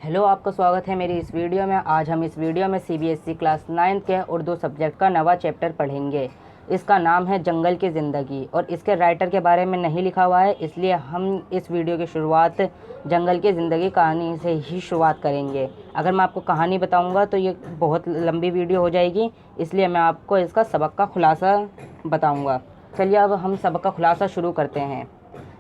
Hello, आपका स्वागत है मेरी इस वीडियो में। आज हम इस वीडियो में सीबीएसई क्लास 9 के उर्दू सब्जेक्ट का नवा चैप्टर पढ़ेंगे। इसका नाम है जंगल की ज़िंदगी और इसके राइटर के बारे में नहीं लिखा हुआ है, इसलिए हम इस वीडियो की शुरुआत जंगल की ज़िंदगी कहानी से ही शुरुआत करेंगे। अगर मैं आपको कहानी बताऊंगा तो ये बहुत लंबी वीडियो हो जाएगी, इसलिए मैं आपको इसका सबक का खुलासा बताऊँगा। चलिए अब हम सबक का खुलासा शुरू करते हैं।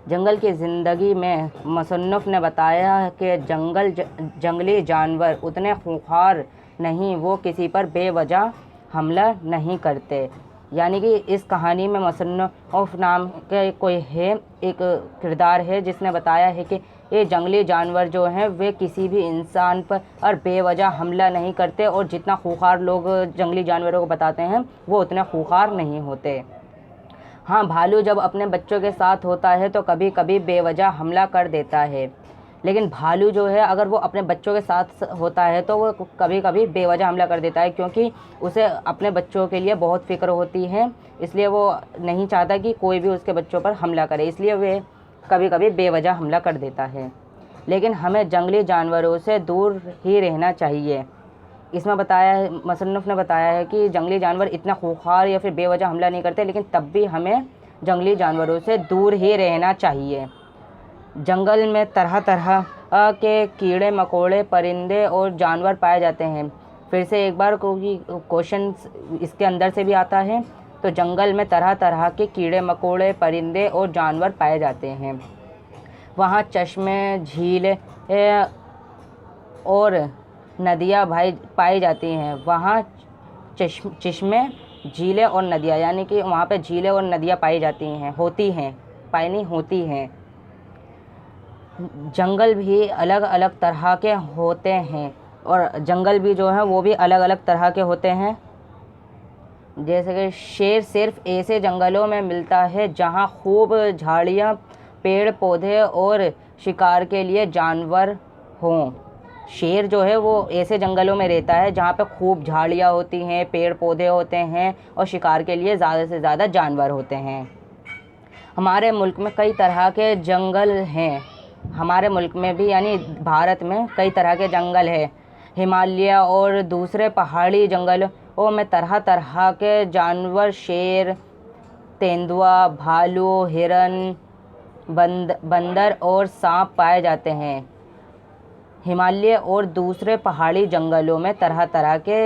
जंगल की ज़िंदगी में मुसन्निफ़ ने बताया कि जंगली जानवर उतने खूंखार नहीं, वो किसी पर बेवजह हमला नहीं करते। यानी कि इस कहानी में मुसन्निफ़ नाम के कोई है, एक किरदार है जिसने बताया है कि ये जंगली जानवर जो हैं वे किसी भी इंसान पर बेवजह हमला नहीं करते, और जितना खूंखार लोग जंगली जानवरों को बताते हैं वो उतने खूंखार नहीं होते। हाँ, भालू जब अपने बच्चों के साथ होता है तो कभी कभी बेवजह हमला कर देता है, लेकिन भालू जो है अगर वो अपने बच्चों के साथ होता है तो वो कभी कभी बेवजह हमला कर देता है, क्योंकि उसे अपने बच्चों के लिए बहुत फ़िक्र होती है। इसलिए वो नहीं चाहता कि कोई भी उसके बच्चों पर हमला करे, इसलिए वे कभी कभी बेवजह हमला कर देता है। लेकिन हमें जंगली जानवरों से दूर ही रहना चाहिए। इसमें बताया है, मुसन्निफ़ ने बताया है कि जंगली जानवर इतना खूंखार या फिर बेवजह हमला नहीं करते, लेकिन तब भी हमें जंगली जानवरों से दूर ही रहना चाहिए। जंगल में तरह तरह के कीड़े मकोड़े, परिंदे और जानवर पाए जाते हैं। फिर से एक बार क्वेश्चन इसके अंदर से भी आता है। तो जंगल में तरह तरह के कीड़े मकोड़े, परिंदे और जानवर पाए जाते हैं। वहाँ चश्मे, झीलें और नदियाँ पाई जाती हैं। वहाँ चश्मे, झीलें और नदियाँ, यानी कि वहाँ पे झीलें और नदियाँ पाई जाती हैं, होती हैं। जंगल भी अलग अलग तरह के होते हैं, और जंगल भी जो है वो भी अलग अलग तरह के होते हैं। जैसे कि शेर सिर्फ ऐसे जंगलों में मिलता है जहाँ खूब झाड़ियाँ, पेड़ पौधे और शिकार के लिए जानवर हों। शेर जो है वो ऐसे जंगलों में रहता है जहाँ पे खूब झाड़ियाँ होती हैं, पेड़ पौधे होते हैं और शिकार के लिए ज़्यादा से ज़्यादा जानवर होते हैं। हमारे मुल्क में कई तरह के जंगल हैं। हमारे मुल्क में भी यानी भारत में कई तरह के जंगल हैं। हिमालय और दूसरे पहाड़ी जंगलों में तरह तरह के जानवर, शेर, तेंदुआ, भालू, हिरन, बंदर और सांप पाए जाते हैं। हिमालय और दूसरे पहाड़ी जंगलों में तरह तरह के,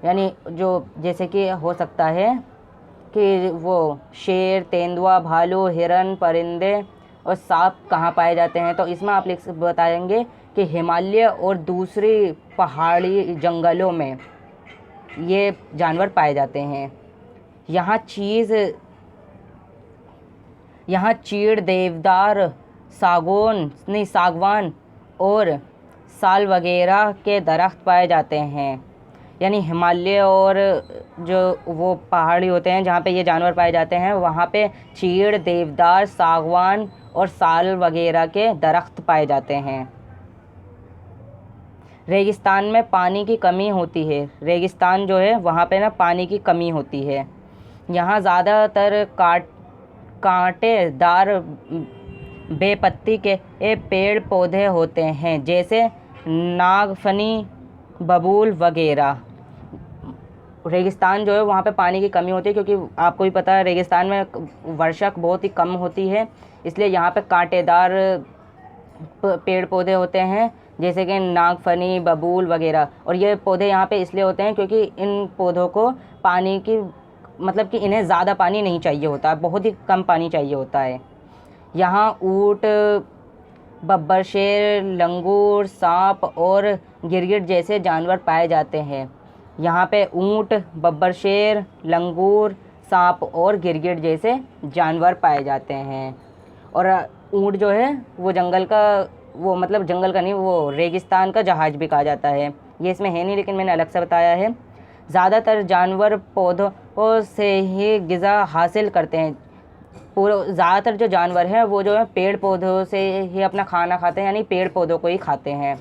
यानी जो जैसे कि हो सकता है कि वो शेर, तेंदुआ, भालू, हिरन, परिंदे और सांप कहाँ पाए जाते हैं। तो इसमें आप बताएंगे कि हिमालय और दूसरी पहाड़ी जंगलों में ये जानवर पाए जाते हैं। यहाँ चीड़, देवदार, सागवान और साल वगैरह के दरख्त पाए जाते हैं। यानी हिमालय और जो वो पहाड़ी होते हैं जहाँ पे ये जानवर पाए जाते हैं, वहाँ पे चीड़, देवदार, सागवान और साल वगैरह के दरख्त पाए जाते हैं। रेगिस्तान में पानी की कमी होती है। रेगिस्तान जो है वहाँ पे ना पानी की कमी होती है। यहाँ ज़्यादातर कांटेदार बेपत्ती के पेड़ पौधे होते हैं, जैसे नागफनी, बबूल वगैरह। रेगिस्तान जो है वहाँ पे पानी की कमी होती है, क्योंकि आपको भी पता है रेगिस्तान में वर्षा बहुत ही कम होती है, इसलिए यहाँ पे कांटेदार पेड़ पौधे होते हैं, जैसे कि नागफनी, बबूल वगैरह। और ये पौधे यहाँ पे इसलिए होते हैं क्योंकि इन पौधों को पानी की, मतलब कि इन्हें ज़्यादा पानी नहीं चाहिए होता है, बहुत ही कम पानी चाहिए होता है। यहाँ ऊँट, बब्बर शेर, लंगूर, सांप और गिरगिट जैसे जानवर पाए जाते हैं। यहाँ पे ऊँट, बब्बर शेर, लंगूर, सांप और गिरगिट जैसे जानवर पाए जाते हैं। और ऊँट जो है वो जंगल का, वो मतलब जंगल का नहीं, वो रेगिस्तान का जहाज भी कहा जाता है। ये इसमें है नहीं, लेकिन मैंने अलग से बताया है। ज़्यादातर जानवर पौधों से ही ग़िज़ा हासिल करते हैं। ज़्यादातर जो जानवर हैं वो जो है पेड़ पौधों से ही अपना खाना खाते हैं, यानी पेड़ पौधों को ही खाते हैं।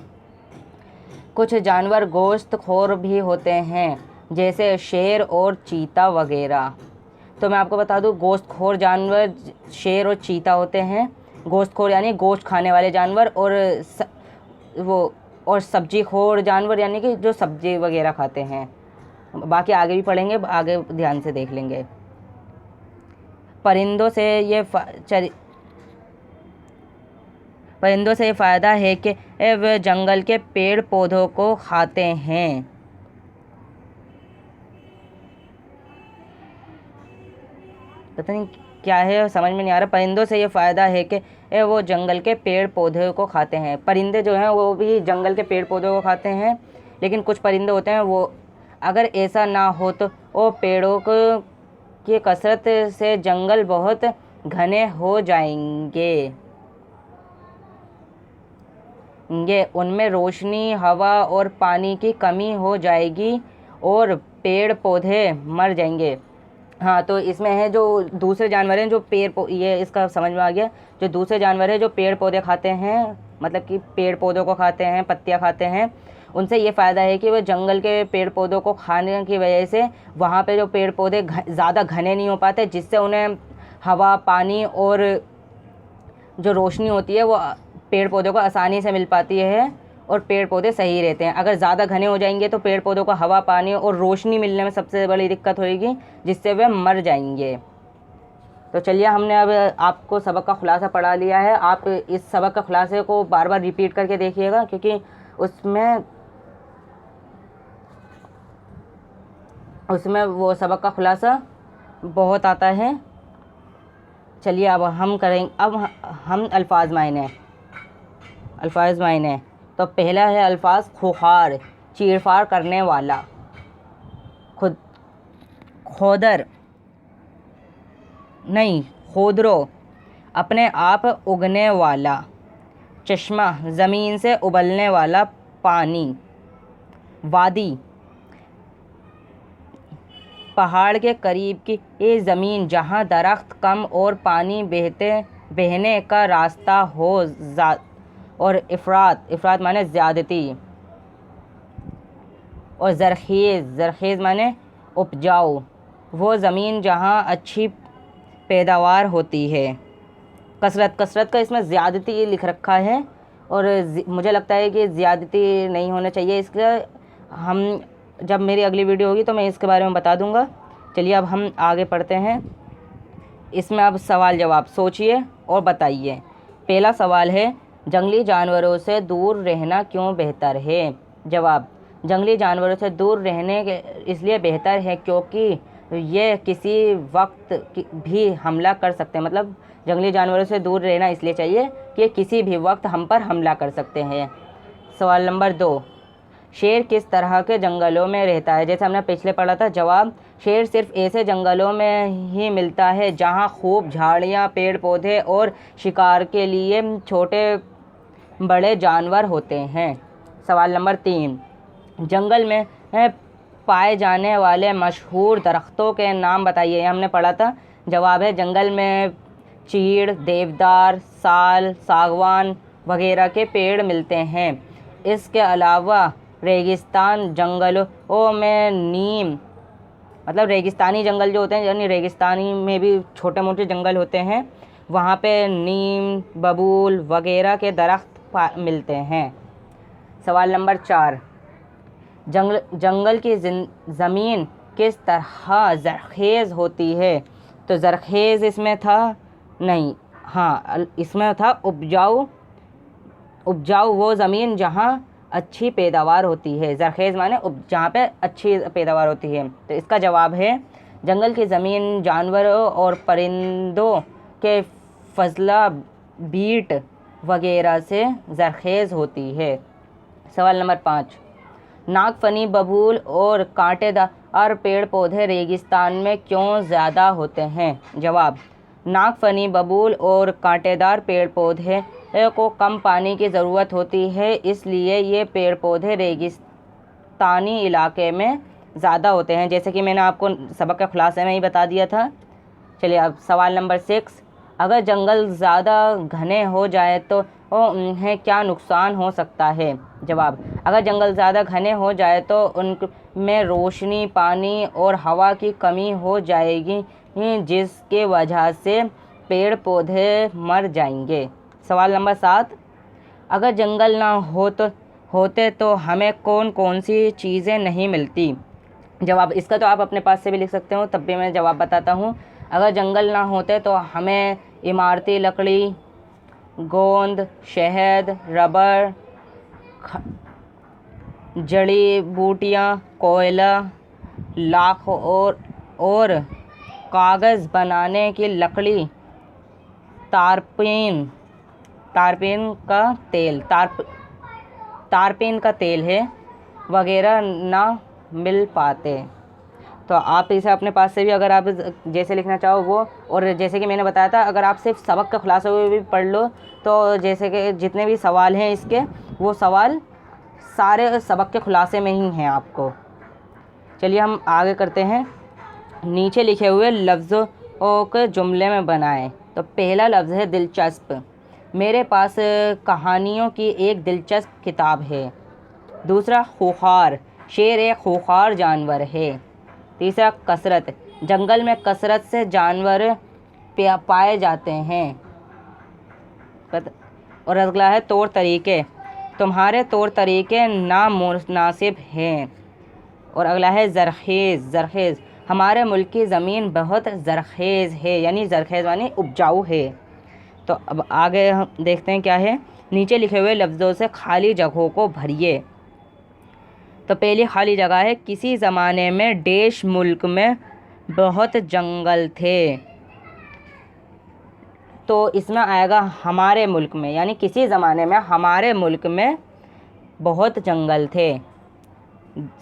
कुछ जानवर गोश्तखोर भी होते हैं, जैसे शेर और चीता वगैरह। तो मैं आपको बता दूं, गोश्तखोर जानवर शेर और चीता होते हैं। गोश्तखोर यानी गोश्त खाने वाले जानवर, और सब्जी खोर जानवर यानी कि जो सब्जी वगैरह खाते हैं। बाकी आगे भी पढ़ेंगे, आगे ध्यान से देख लेंगे। परिंदों से ये फ़ायदा है कि वे जंगल के पेड़ पौधों को खाते हैं। पता नहीं क्या है, समझ में नहीं आ रहा। परिंदों से ये फ़ायदा है कि वो जंगल के पेड़ पौधों को खाते हैं। परिंदे जो हैं वो भी जंगल के पेड़ पौधों को खाते हैं, लेकिन कुछ परिंदे होते हैं वो, अगर ऐसा ना हो तो वो पेड़ों को की कसरत से जंगल बहुत घने हो जाएंगे। उनमें रोशनी, हवा और पानी की कमी हो जाएगी और पेड़ पौधे मर जाएंगे। हाँ, तो इसमें है जो दूसरे जानवर हैं जो ये इसका समझ में आ गया। जो दूसरे जानवर हैं जो पेड़ पौधे खाते हैं, मतलब कि पेड़ पौधों को खाते हैं, पत्तियाँ खाते हैं, उनसे ये फ़ायदा है कि वो जंगल के पेड़ पौधों को खाने की वजह से वहाँ पे जो पेड़ पौधे ज़्यादा घने नहीं हो पाते, जिससे उन्हें हवा, पानी और जो रोशनी होती है वो पेड़ पौधों को आसानी से मिल पाती है और पेड़ पौधे सही रहते हैं। अगर ज़्यादा घने हो जाएंगे तो पेड़ पौधों को हवा, पानी और रोशनी मिलने में सबसे बड़ी दिक्कत होगी, जिससे वे मर जाएंगे। तो चलिए, हमने अब आपको सबक का खुलासा पढ़ा लिया है। आप इस सबक का खुलासे को बार बार रिपीट करके देखिएगा, क्योंकि उसमें वो सबक का खुलासा बहुत आता है। चलिए, अब हम अल्फाज मायने। तो पहला है अल्फाज खुखार, चीरफाड़ करने वाला। खोदरो, अपने आप उगने वाला। चश्मा, ज़मीन से उबलने वाला पानी। वादी, पहाड़ के करीब की ये ज़मीन जहाँ दरख्त कम और पानी बहने का रास्ता हो। और इफ़रात माने ज़्यादती। और ज़रख़ेज़ माने उपजाऊ, वो ज़मीन जहाँ अच्छी पैदावार होती है। कसरत का इसमें ज़्यादती लिख रखा है, और मुझे लगता है कि ज़्यादती नहीं होना चाहिए। इसका हम जब मेरी अगली वीडियो होगी तो मैं इसके बारे में बता दूंगा। चलिए, अब हम आगे पढ़ते हैं। इसमें अब सवाल जवाब सोचिए और बताइए। पहला सवाल है, जंगली जानवरों से दूर रहना क्यों बेहतर है? जवाब, जंगली जानवरों से दूर रहने के इसलिए बेहतर है क्योंकि ये किसी वक्त भी हमला कर सकते हैं। मतलब जंगली जानवरों से दूर रहना इसलिए चाहिए कि किसी भी वक्त हम पर हमला कर सकते हैं। सवाल नंबर 2, शेर किस तरह के जंगलों में रहता है? जैसे हमने पिछले पढ़ा था। जवाब, शेर सिर्फ ऐसे जंगलों में ही मिलता है जहाँ खूब झाड़ियाँ, पेड़ पौधे और शिकार के लिए छोटे बड़े जानवर होते हैं। सवाल नंबर 3, जंगल में पाए जाने वाले मशहूर दरख्तों के नाम बताइए। हमने पढ़ा था। जवाब है, जंगल में चीड़, देवदार, साल, सागवान वगैरह के पेड़ मिलते हैं। इसके अलावा रेगिस्तान जंगलों में नीम, मतलब रेगिस्तानी जंगल जो होते हैं, यानी रेगिस्तानी में भी छोटे मोटे जंगल होते हैं, वहाँ पे नीम, बबूल वगैरह के दरख्त मिलते हैं। सवाल नंबर 4, जंगल की ज़मीन किस तरह ज़रख़ेज़ होती है? तो ज़रख़ेज़ इसमें था नहीं, हाँ इसमें था उपजाऊ वो ज़मीन जहाँ अच्छी पैदावार होती है। ज़रख़ेज़ माने जहाँ पे अच्छी पैदावार होती है। तो इसका जवाब है, जंगल की ज़मीन जानवरों और परिंदों के फजला बीट वगैरह से ज़रख़ेज़ होती है। सवाल नंबर 5, नागफनी, बबूल और कांटेदार पेड़ पौधे रेगिस्तान में क्यों ज़्यादा होते हैं? जवाब, नागफनी, बबूल और कांटेदार पेड़ पौधे को कम पानी की ज़रूरत होती है, इसलिए ये पेड़ पौधे रेगिस्तानी इलाके में ज़्यादा होते हैं, जैसे कि मैंने आपको सबक के खुलासे में ही बता दिया था। चलिए, अब सवाल नंबर 6, अगर जंगल ज़्यादा घने हो जाए तो उन्हें क्या नुकसान हो सकता है? जवाब, अगर जंगल ज़्यादा घने हो जाए तो उनमें रोशनी, पानी और हवा की कमी हो जाएगी, जिसके वजह से पेड़ पौधे मर जाएंगे। सवाल नंबर 7, अगर जंगल ना हो तो होते तो हमें कौन कौन सी चीज़ें नहीं मिलती। जवाब इसका तो आप अपने पास से भी लिख सकते हो, तब भी मैं जवाब बताता हूँ। अगर जंगल ना होते तो हमें इमारती लकड़ी, गोंद, शहद, रबर, जड़ी बूटियाँ, कोयला, लाख और कागज़ बनाने की लकड़ी, तारपीन तारपीन का तेल तारपीन का तेल है वगैरह ना मिल पाते। तो आप इसे अपने पास से भी अगर आप जैसे लिखना चाहो वो, और जैसे कि मैंने बताया था अगर आप सिर्फ सबक का खुलासा हुए भी पढ़ लो तो जैसे कि जितने भी सवाल हैं इसके, वो सवाल सारे सबक के खुलासे में ही हैं आपको। चलिए हम आगे करते हैं। नीचे लिखे हुए लफ्ज़ों को जुमले में बनाएं। तो पहला लफ्ज़ है दिलचस्प। मेरे पास कहानियों की एक दिलचस्प किताब है। दूसरा खूंखार, शेर एक खूंखार जानवर है। तीसरा कसरत, जंगल में कसरत से जानवर पाए जाते हैं। और अगला है तौर तरीके, तुम्हारे तौर तरीके नामुनासिब हैं। और अगला है ज़रख़ेज़, हमारे मुल्क की ज़मीन बहुत ज़रख़ेज़ है, यानी ज़रख़ेज़ यानी उपजाऊ है। तो अब आगे हम देखते हैं क्या है। नीचे लिखे हुए लफ्ज़ों से खाली जगहों को भरिए। तो पहली खाली जगह है, किसी ज़माने में देश मुल्क में बहुत जंगल थे। तो इसमें आएगा हमारे मुल्क में, यानी किसी ज़माने में हमारे मुल्क में बहुत जंगल थे।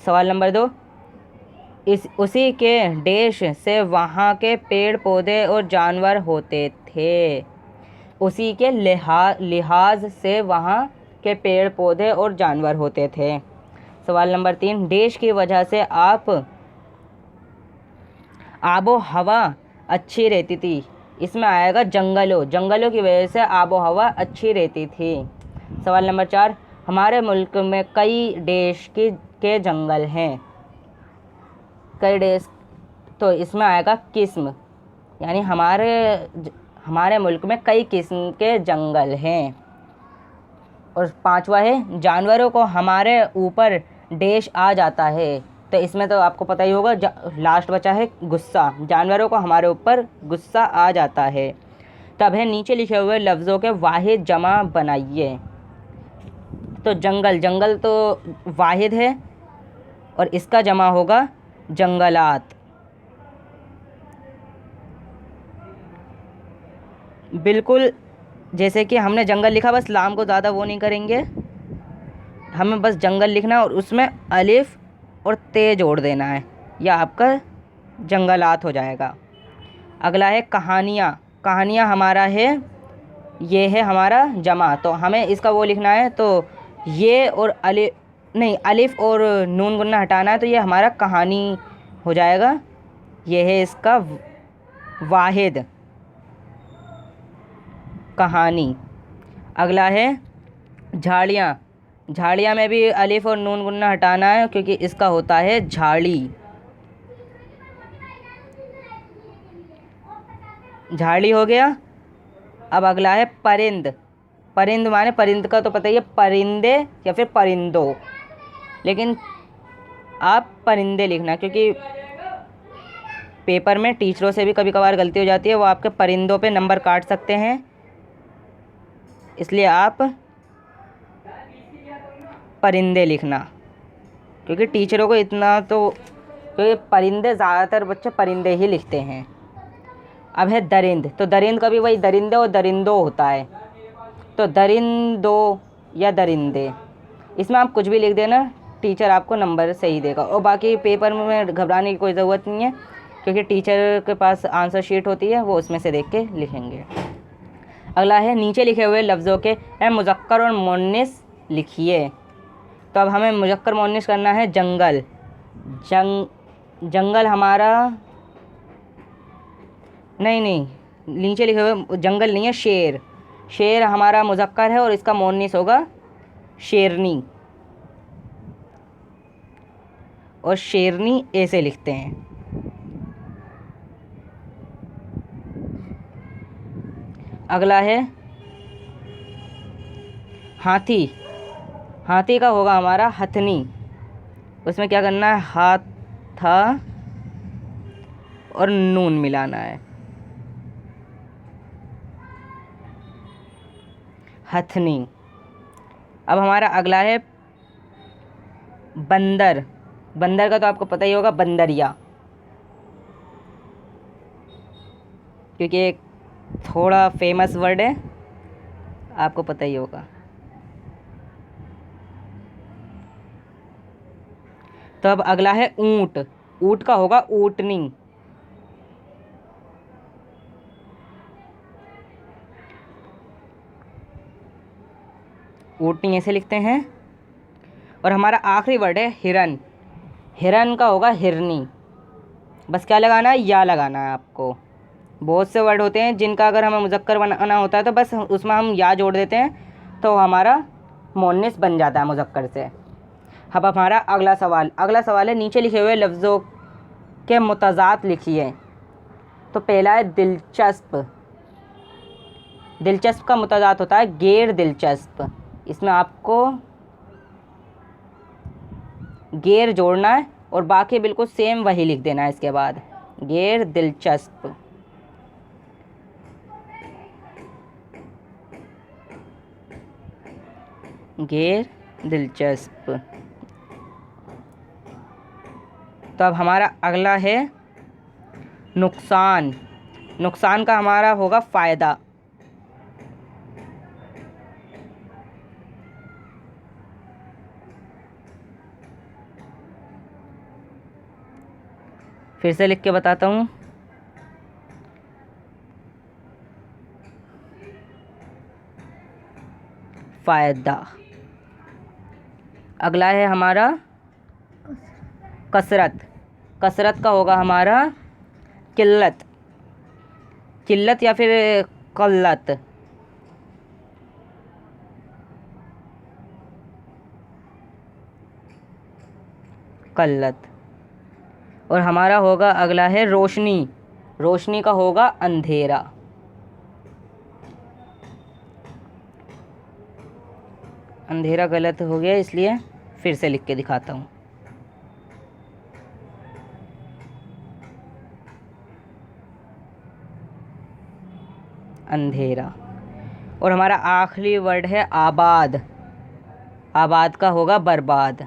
सवाल नंबर 2, उसी के देश से वहाँ के पेड़ पौधे और जानवर होते थे। उसी के लिहाज से वहाँ के पेड़ पौधे और जानवर होते थे। सवाल नंबर 3, देश की वजह से आबो हवा अच्छी रहती थी। इसमें आएगा जंगलों की वजह से आबो हवा अच्छी रहती थी। सवाल नंबर 4, हमारे मुल्क में कई देश के जंगल हैं। कई देश, तो इसमें आएगा किस्म, यानी हमारे मुल्क में कई किस्म के जंगल हैं। और 5वां है, जानवरों को हमारे ऊपर देश आ जाता है। तो इसमें तो आपको पता ही होगा, लास्ट बचा है गुस्सा, जानवरों को हमारे ऊपर गुस्सा आ जाता है। तब है नीचे लिखे हुए लफ्ज़ों के वाहिद जमा बनाइए। तो जंगल तो वाहिद है और इसका जमा होगा जंगलात। बिल्कुल जैसे कि हमने जंगल लिखा, बस लाम को ज़्यादा वो नहीं करेंगे, हमें बस जंगल लिखना और उसमें अलिफ और ते जोड़ देना है, यह आपका जंगलात हो जाएगा। अगला है कहानियाँ हमारा है, ये है हमारा जमा, तो हमें इसका वो लिखना है। तो ये और अलिफ और नून गुन्ना हटाना है, तो ये हमारा कहानी हो जाएगा। ये है इसका वाहिद, कहानी। अगला है झाड़ियाँ में भी अलिफ और नून गुन्ना हटाना है क्योंकि इसका होता है झाड़ी हो गया। अब अगला है परिंद माने परिंद का तो पता ही है, परिंदे या फिर परिंदों, लेकिन आप परिंदे लिखना क्योंकि पेपर में टीचरों से भी कभी कभार गलती हो जाती है, वो आपके परिंदों पे नंबर काट सकते हैं, इसलिए आप परिंदे लिखना क्योंकि टीचरों को इतना तो, क्योंकि परिंदे ज़्यादातर बच्चे परिंदे ही लिखते हैं। अब है दरिंद, तो दरिंद का भी वही दरिंदे और दरिंदों होता है, तो दरिंदों या दरिंदे, इसमें आप कुछ भी लिख देना, टीचर आपको नंबर सही देगा। और बाकी पेपर में घबराने की कोई ज़रूरत नहीं है क्योंकि टीचर के पास आंसर शीट होती है, वो उसमें से देख के लिखेंगे। अगला है नीचे लिखे हुए लफ्ज़ों के मुज़क्कर और मुन्निस लिखिए। तो अब हमें मुज़क्कर मुन्निस करना है। जंगल हमारा नहीं, नीचे लिखे हुए जंगल नहीं है, शेर हमारा मुज़क्कर है और इसका मुन्निस होगा शेरनी, और शेरनी ऐसे लिखते हैं। अगला है हाथी का होगा हमारा हथनी। उसमें क्या करना है, हाथ था और नून मिलाना है, हथनी। अब हमारा अगला है बंदर। बंदर का तो आपको पता ही होगा, बंदरिया, क्योंकि एक थोड़ा फेमस वर्ड है, आपको पता ही होगा। तो अब अगला है ऊंट। ऊंट का होगा ऊंटनी। ऊंटनी ऐसे लिखते हैं। और हमारा आखिरी वर्ड है हिरन। हिरन का होगा हिरनी। बस क्या लगाना है, या लगाना है आपको। बहुत से वर्ड होते हैं जिनका अगर हमें मुज़क्कर बनाना होता है तो बस उसमें हम या जोड़ देते हैं तो हमारा मोनिस बन जाता है मुज़क्कर से। अब हमारा अगला सवाल है, नीचे लिखे हुए लफ्ज़ों के मुतज़ाद लिखिए। तो पहला है दिलचस्प। दिलचस्प का मुतज़ाद होता है गैर दिलचस्प। इसमें आपको गैर जोड़ना है और बाकी बिल्कुल सेम वही लिख देना है इसके बाद, गैर दिलचस्प। गैर दिलचस्प। तो अब हमारा अगला है नुकसान। नुकसान का हमारा होगा फ़ायदा। फिर से लिख के बताता हूँ, फ़ायदा। अगला है हमारा कसरत। कसरत का होगा हमारा किल्लत। किल्लत या फिर कल्लत। कल्लत। और हमारा होगा अगला है रोशनी। रोशनी का होगा अंधेरा। अंधेरा गलत हो गया, इसलिए फिर से लिख के दिखाता हूँ। अंधेरा। और हमारा आखिरी वर्ड है आबाद। आबाद का होगा बर्बाद।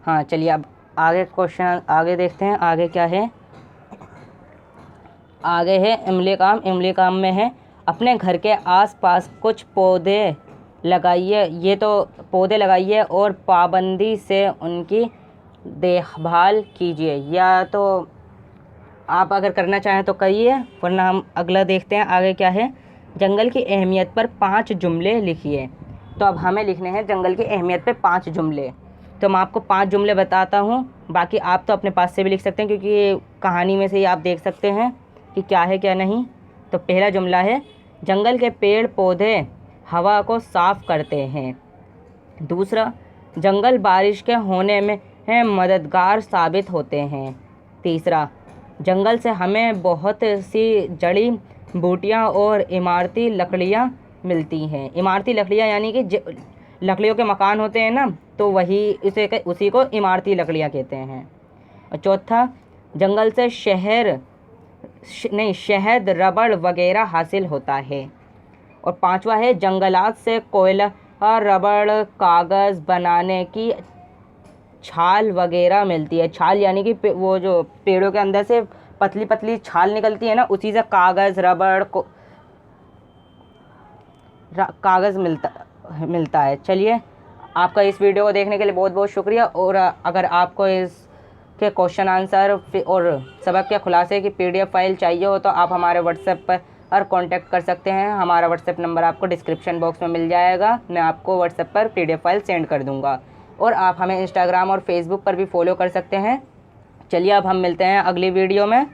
हाँ चलिए, अब आगे क्वेश्चन आगे देखते हैं, आगे क्या है। आगे है इमली काम। इमली काम में है अपने घर के आसपास कुछ पौधे लगाइए। ये तो पौधे लगाइए और पाबंदी से उनकी देखभाल कीजिए। या तो आप अगर करना चाहें तो करिए, वरना हम अगला देखते हैं आगे क्या है। जंगल की अहमियत पर 5 जुमले लिखिए। तो अब हमें लिखने हैं जंगल की अहमियत पर 5 जुमले। तो मैं आपको 5 जुमले बताता हूँ, बाकी आप तो अपने पास से भी लिख सकते हैं, क्योंकि कहानी में से ही आप देख सकते हैं कि क्या है क्या नहीं। तो पहला जुमला है, जंगल के पेड़ पौधे हवा को साफ़ करते हैं। दूसरा, जंगल बारिश के होने में मददगार साबित होते हैं। तीसरा, जंगल से हमें बहुत सी जड़ी बूटियाँ और इमारती लकड़ियाँ मिलती हैं। इमारती लकड़ियाँ यानी कि लकड़ियों के मकान होते हैं ना, तो वही उसी को इमारती लकड़ियाँ कहते हैं। और चौथा, जंगल से शहद, रबड़ वगैरह हासिल होता है। और पांचवा है, जंगलात से कोयला, रबड़, कागज़ बनाने की छाल वगैरह मिलती है। छाल यानी कि वो जो पेड़ों के अंदर से पतली पतली छाल निकलती है ना, उसी से कागज़, रबड़ कागज़ मिलता है। चलिए, आपका इस वीडियो को देखने के लिए बहुत बहुत शुक्रिया। और अगर आपको इसके क्वेश्चन आंसर और सबक के खुलासे की PDF फाइल चाहिए हो तो आप हमारे व्हाट्सएप पर कांटेक्ट कर सकते हैं। हमारा व्हाट्सएप नंबर आपको डिस्क्रिप्शन बॉक्स में मिल जाएगा। मैं आपको व्हाट्सएप पर PDF फाइल सेंड कर दूँगा। और आप हमें इंस्टाग्राम और फेसबुक पर भी फॉलो कर सकते हैं। चलिए, अब हम मिलते हैं अगली वीडियो में।